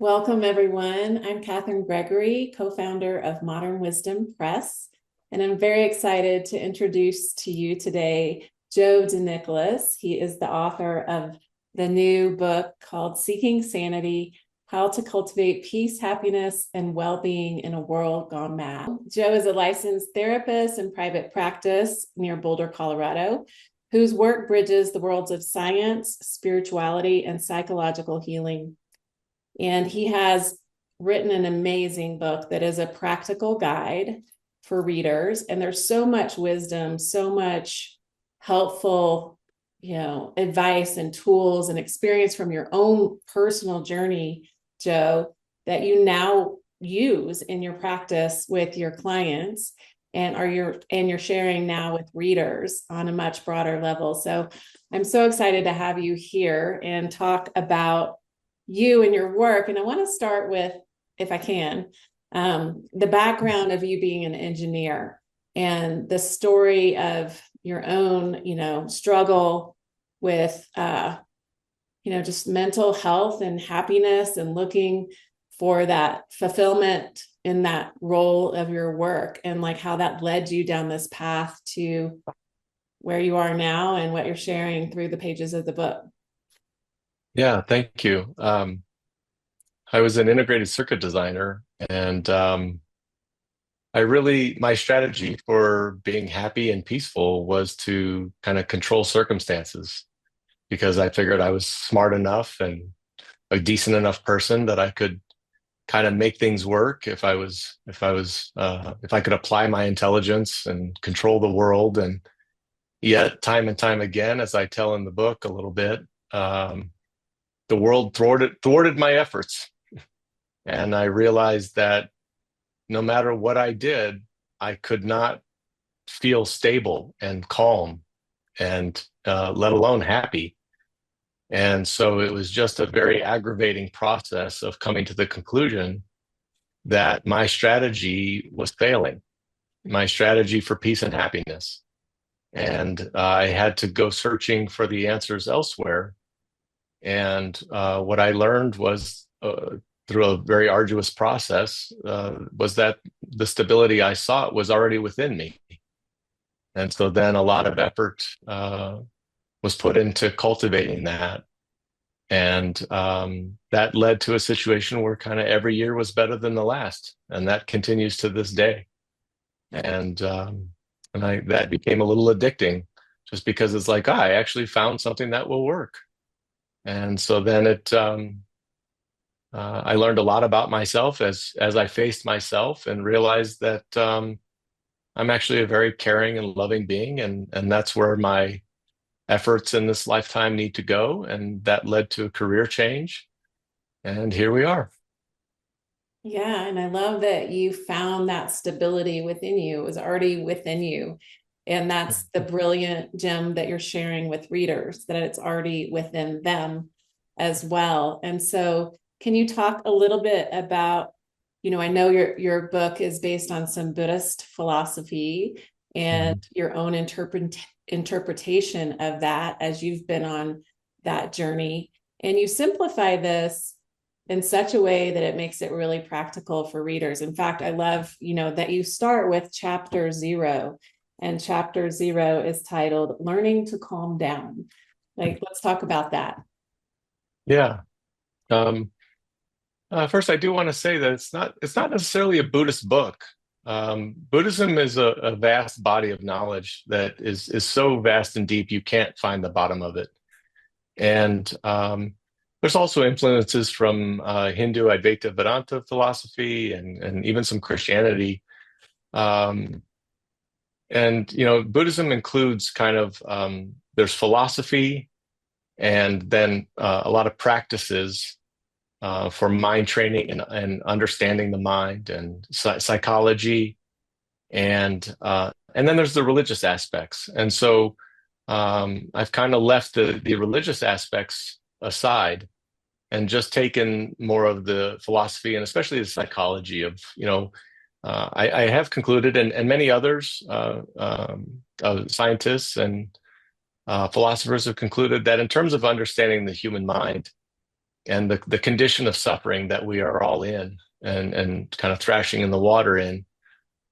Welcome, everyone. I'm Katherine Gregory, co-founder of Modern Wisdom Press, and I'm very excited to introduce to you today Joe DeNicholas. He is the author of the new book called Seeking Sanity: How to Cultivate Peace, Happiness, and Wellbeing in a World Gone Mad. Joe is a licensed therapist in private practice near Boulder, Colorado, whose work bridges the worlds of science, spirituality, and psychological healing. And he has written an amazing book that is a practical guide for readers. And there's so much wisdom, so much helpful, advice and tools and experience from your own personal journey, Joe, that you now use in your practice with your clients and you're sharing now with readers on a much broader level. So I'm so excited to have you here and talk about you and your work. And I want to start with, if I can, the background of you being an engineer and the story of your own, struggle with, just mental health and happiness and looking for that fulfillment in that role of your work, and like how that led you down this path to where you are now and what you're sharing through the pages of the book. Yeah, thank you. I was an integrated circuit designer, and my strategy for being happy and peaceful was to kind of control circumstances because I figured I was smart enough and a decent enough person that I could kind of make things work if I could apply my intelligence and control the world. And yet, time and time again, as I tell in the book a little bit, the world thwarted my efforts. And I realized that no matter what I did, I could not feel stable and calm and let alone happy. And so it was just a very aggravating process of coming to the conclusion that my strategy was failing, my strategy for peace and happiness. And I had to go searching for the answers elsewhere. And what I learned was through a very arduous process was that the stability I sought was already within me. And so then a lot of effort was put into cultivating that. And that led to a situation where kind of every year was better than the last. And that continues to this day. And that became a little addicting just because it's like, I actually found something that will work. And so then I learned a lot about myself as I faced myself and realized that I'm actually a very caring and loving being, and that's where my efforts in this lifetime need to go. And that led to a career change, and here we are. Yeah, and I love that you found that stability within you. It was already within you. And that's the brilliant gem that you're sharing with readers, that it's already within them as well. And so, can you talk a little bit about, I know your book is based on some Buddhist philosophy and Mhm. your own interpretation of that as you've been on that journey. And you simplify this in such a way that it makes it really practical for readers. In fact, I love, that you start with chapter 0, and chapter 0 is titled Learning to Calm Down. Like, let's talk about that. Yeah. Um, First, I do want to say that it's not necessarily a Buddhist book. Buddhism is a vast body of knowledge that is so vast and deep you can't find the bottom of it. And there's also influences from Hindu Advaita Vedanta philosophy and even some Christianity. Um, and Buddhism includes kind of there's philosophy and then a lot of practices for mind training and understanding the mind and psychology and then there's the religious aspects. And so I've kind of left the religious aspects aside and just taken more of the philosophy and especially the psychology of, I have concluded, and many others, scientists and philosophers have concluded that in terms of understanding the human mind, and the condition of suffering that we are all in and kind of thrashing in the water in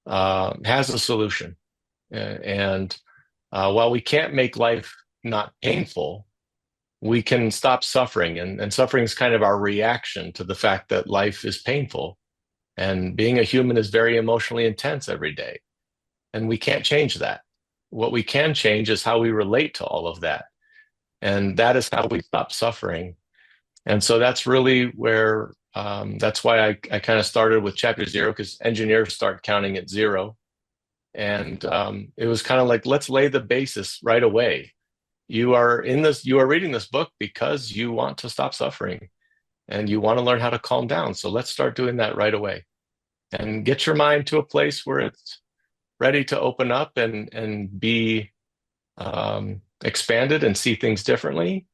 has a solution. And while we can't make life not painful, we can stop suffering. And suffering is kind of our reaction to the fact that life is painful. And being a human is very emotionally intense every day. And we can't change that. What we can change is how we relate to all of that. And that is how we stop suffering. And so that's really where, that's why I kind of started with chapter 0, because engineers start counting at 0. And it was kind of like, let's lay the basis right away. You are reading this book because you want to stop suffering and you want to learn how to calm down. So let's start doing that right away and get your mind to a place where it's ready to open up and be expanded and see things differently.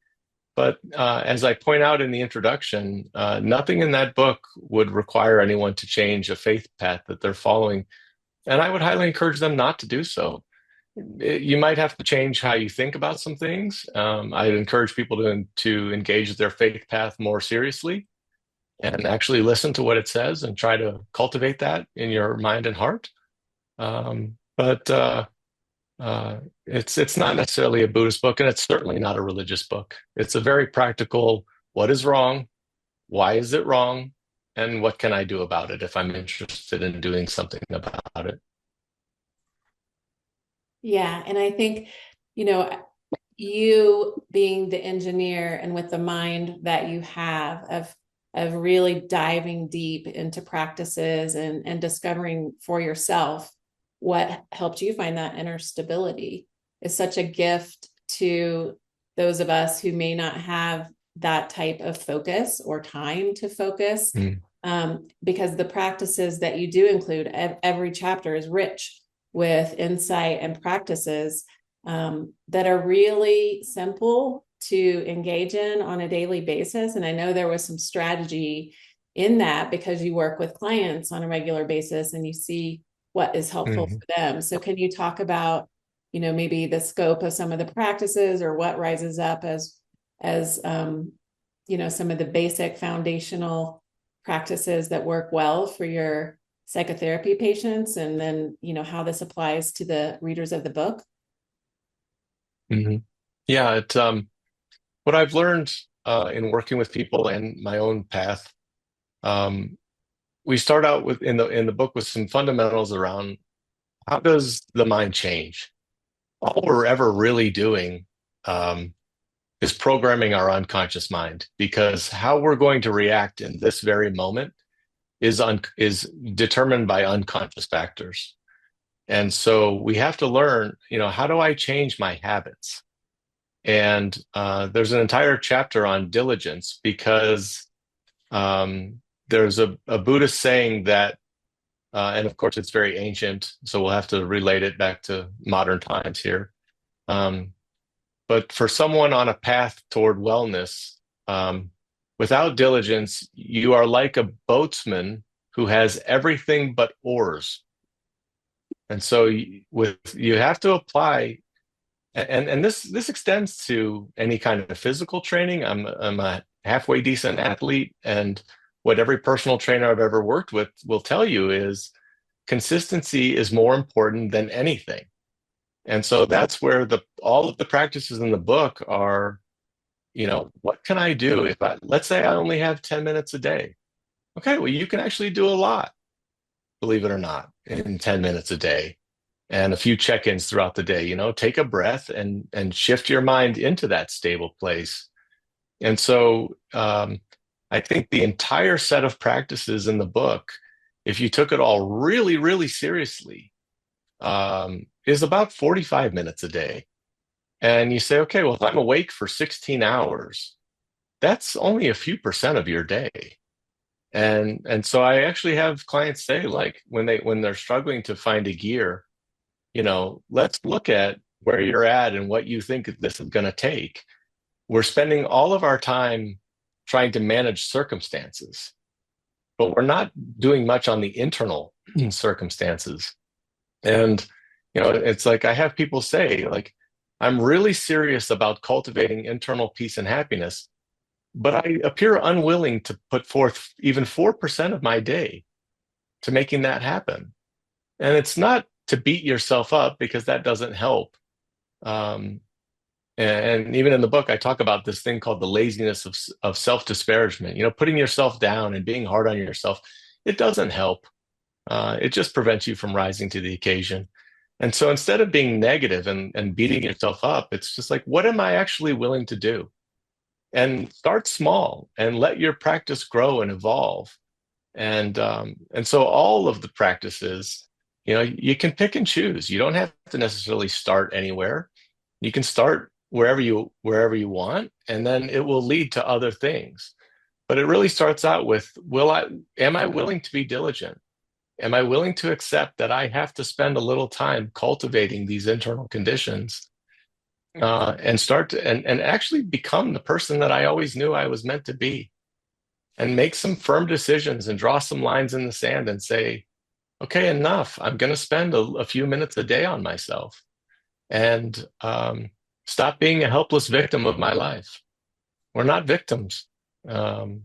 But as I point out in the introduction, nothing in that book would require anyone to change a faith path that they're following. And I would highly encourage them not to do so. You might have to change how you think about some things. I'd encourage people to engage their faith path more seriously and actually listen to what it says and try to cultivate that in your mind and heart. But it's not necessarily a Buddhist book, and it's certainly not a religious book. It's a very practical, what is wrong? Why is it wrong? And what can I do about it if I'm interested in doing something about it? Yeah. And I think, you know, you being the engineer and with the mind that you have of really diving deep into practices and discovering for yourself what helped you find that inner stability is such a gift to those of us who may not have that type of focus or time to focus. Mm. Because the practices that you do include, every chapter is rich with insight and practices that are really simple to engage in on a daily basis. And I know there was some strategy in that because you work with clients on a regular basis and you see what is helpful Mm-hmm. for them. So can you talk about, maybe the scope of some of the practices or what rises up as some of the basic foundational practices that work well for your psychotherapy patients, and then, how this applies to the readers of the book? Mm-hmm. Yeah, what I've learned in working with people and my own path. Um, we start out with in the book with some fundamentals around how does the mind change. All we're ever really doing um, is programming our unconscious mind, because how we're going to react in this very moment is determined by unconscious factors. And so we have to learn, how do I change my habits? And there's an entire chapter on diligence, because there's a Buddhist saying that, and of course it's very ancient, so we'll have to relate it back to modern times here. Um, but for someone on a path toward wellness, without diligence, you are like a boatsman who has everything but oars. And so you have to apply, and this extends to any kind of physical training. I'm a halfway decent athlete, and what every personal trainer I've ever worked with will tell you is consistency is more important than anything. And so that's where all of the practices in the book are, what can I do if let's say I only have 10 minutes a day. Okay, well, you can actually do a lot, believe it or not, in 10 minutes a day and a few check-ins throughout the day. Take a breath and shift your mind into that stable place. And so I think the entire set of practices in the book, if you took it all really, really seriously, is about 45 minutes a day. And you say, okay, well, if I'm awake for 16 hours, that's only a few percent of your day. And so I actually have clients say, like, when they're struggling to find a gear, let's look at where you're at and what you think this is going to take. We're spending all of our time trying to manage circumstances, but we're not doing much on the internal circumstances. And, it's like I have people say, like, I'm really serious about cultivating internal peace and happiness, but I appear unwilling to put forth even 4% of my day to making that happen. And it's not to beat yourself up because that doesn't help. Um, and even in the book, I talk about this thing called the laziness of self-disparagement. Putting yourself down and being hard on yourself, it doesn't help. It just prevents you from rising to the occasion. And so instead of being negative and beating yourself up, it's just like, what am I actually willing to do? And start small and let your practice grow and evolve. And so all of the practices, you can pick and choose. You don't have to necessarily start anywhere. You can start wherever you want, and then it will lead to other things. But it really starts out with, am I willing to be diligent? Am I willing to accept that I have to spend a little time cultivating these internal conditions, and start to, and actually become the person that I always knew I was meant to be, and make some firm decisions and draw some lines in the sand and say, okay, enough. I'm going to spend a few minutes a day on myself, and stop being a helpless victim of my life. We're not victims. Um,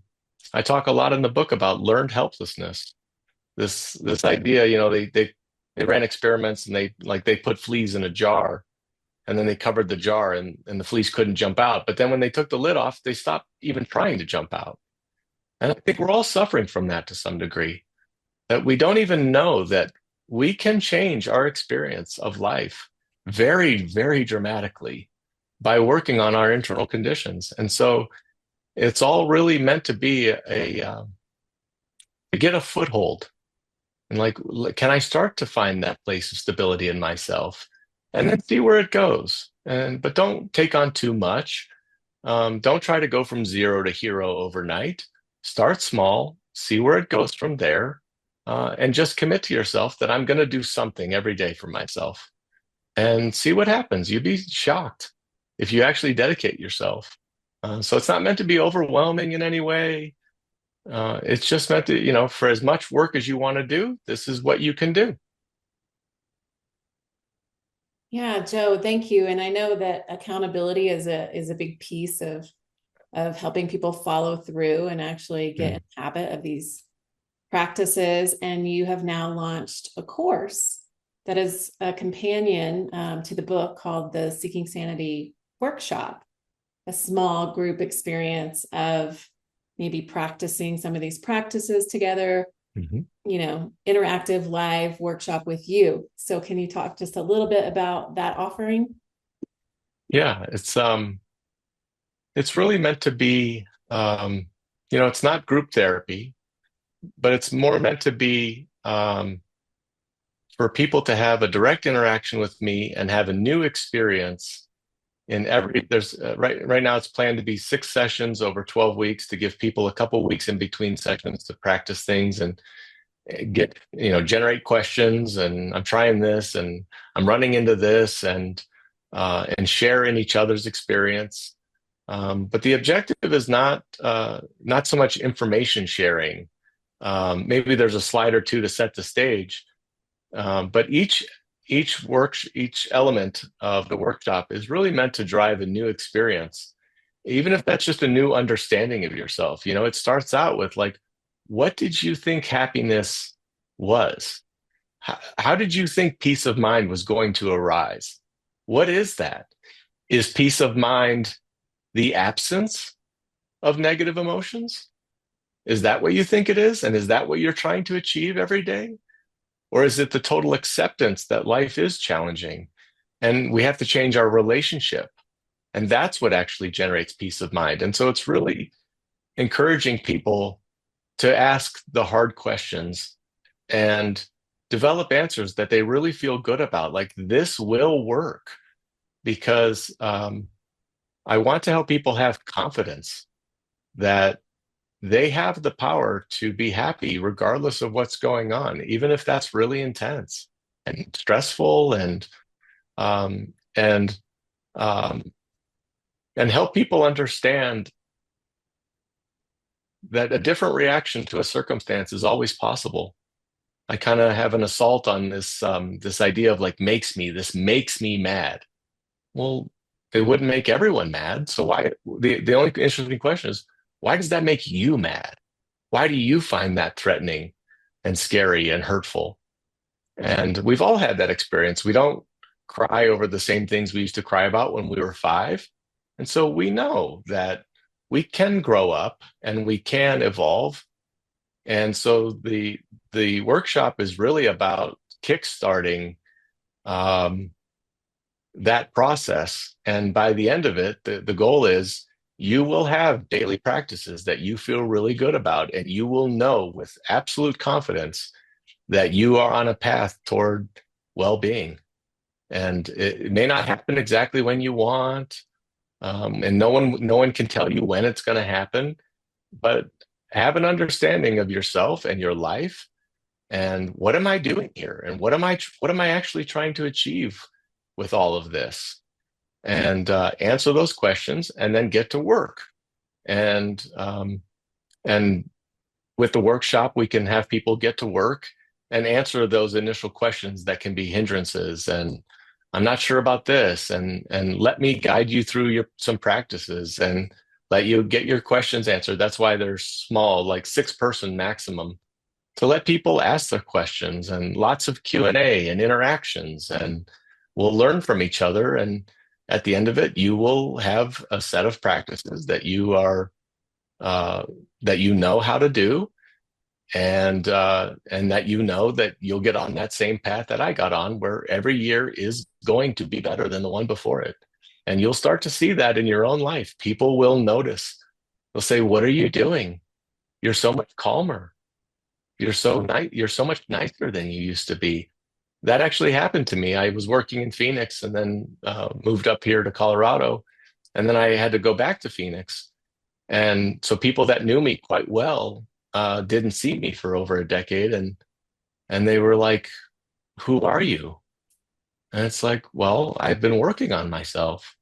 I talk a lot in the book about learned helplessness. This idea, they ran experiments, and they put fleas in a jar, and then they covered the jar, and the fleas couldn't jump out. But then when they took the lid off, they stopped even trying to jump out. And I think we're all suffering from that to some degree, that we don't even know that we can change our experience of life very, very dramatically by working on our internal conditions. And so it's all really meant to be to get a foothold. And like, can I start to find that place of stability in myself, and then see where it goes? But don't take on too much. Don't try to go from zero to hero overnight. Start small, see where it goes from there, and just commit to yourself that I'm going to do something every day for myself, and see what happens. You'd be shocked if you actually dedicate yourself. So it's not meant to be overwhelming in any way. It's just meant to, for as much work as you want to do, this is what you can do. Yeah, Joe, thank you. And I know that accountability is a big piece of helping people follow through and actually get in Mm. the habit of these practices. And you have now launched a course that is a companion to the book called the Seeking Sanity Workshop, a small group experience of maybe practicing some of these practices together, Mhm. interactive live workshop with you. So can you talk just a little bit about that offering? Yeah, it's really meant to be, it's not group therapy, but it's more meant to be, for people to have a direct interaction with me and have a new experience in every there's right now it's planned to be 6 sessions over 12 weeks, to give people a couple weeks in between sessions to practice things and get, generate questions, and I'm trying this and I'm running into this, and share in each other's experience. But the objective is not so much information sharing. Maybe there's a slide or two to set the stage, but each element of the workshop is really meant to drive a new experience, even if that's just a new understanding of yourself. It starts out with like, what did you think happiness was? How did you think peace of mind was going to arise? What is that? Is peace of mind the absence of negative emotions? Is that what you think it is? And is that what you're trying to achieve every day? Or is it the total acceptance that life is challenging and we have to change our relationship? And that's what actually generates peace of mind. And so it's really encouraging people to ask the hard questions and develop answers that they really feel good about. Like, this will work, because I want to help people have confidence that they have the power to be happy regardless of what's going on, even if that's really intense and stressful, um, and um, and help people understand that a different reaction to a circumstance is always possible. I kind of have an assault on this idea of like, this makes me mad. Well, it wouldn't make everyone mad. So why? The only interesting question is, Why does that make you mad? Why do you find that threatening and scary and hurtful? And we've all had that experience. We don't cry over the same things we used to cry about when we were 5. And so we know that we can grow up and we can evolve. And so the workshop is really about kickstarting um, that process. And by the end of it, the goal is you will have daily practices that you feel really good about, and you will know with absolute confidence that you are on a path toward well-being. And it may not happen exactly when you want, and no one can tell you when it's going to happen, but have an understanding of yourself and your life, and what am I doing here, and what am I actually trying to achieve with all of this, and answer those questions, and then get to work. And with the workshop, we can have people get to work and answer those initial questions that can be hindrances. And I'm not sure about this, and let me guide you through some practices and let you get your questions answered. That's why they're small, like 6-person maximum, to let people ask their questions, and lots of Q&A and interactions, and we'll learn from each other. And at the end of it, you will have a set of practices uh, that you know how to do, and that you know that you'll get on that same path that I got on, where every year is going to be better than the one before it. And you'll start to see that in your own life. People will notice. They'll say, "What are you doing? You're so much calmer. You're so nice. You're so much nicer than you used to be." That actually happened to me. I was working in Phoenix and then moved up here to Colorado, and then I had to go back to Phoenix. And so people that knew me quite well didn't see me for over a decade, and they were like, "Who are you?" And it's like, "Well, I've been working on myself,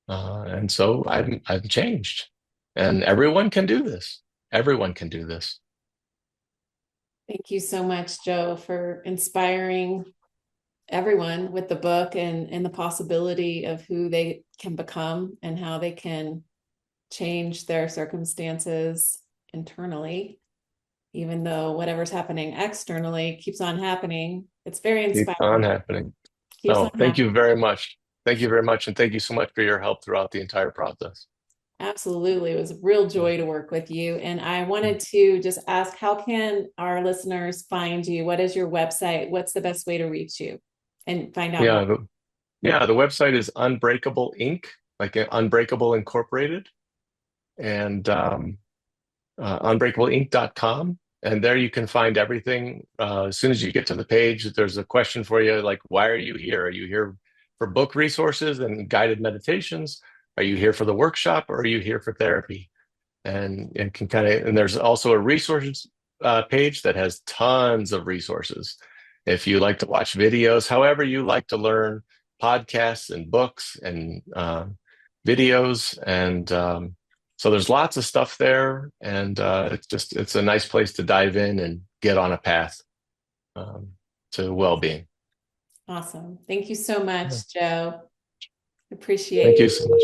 and so I've changed." And everyone can do this. Everyone can do this. Thank you so much, Joe, for inspiring everyone with the book and the possibility of who they can become and how they can change their circumstances internally, even though whatever's happening externally keeps on happening. It's very Keep on inspiring. happening. Keeps Oh, on thank you happening. very much. Thank you very much, and thank you so much for your help throughout the entire process. Absolutely. It was a real joy to work with you. And I wanted to just ask, how can our listeners find you? What is your website? What's the best way to reach you and find out more? Yeah, the website is Unbreakable Inc., like Unbreakable Incorporated, and unbreakableinc.com. And there you can find everything. As soon as you get to the page, there's a question for you, like, why are you here? Are you here for book resources and guided meditations? Are you here for the workshop, or are you here for therapy? And can kind of, and there's also a resources page that has tons of resources. If you like to watch videos, however you like to learn, podcasts and books and videos, and so there's lots of stuff there, and it's a nice place to dive in and get on a path um, to well-being. Awesome. Thank you so Yeah. much, Joe. Thank Appreciate you you. so much.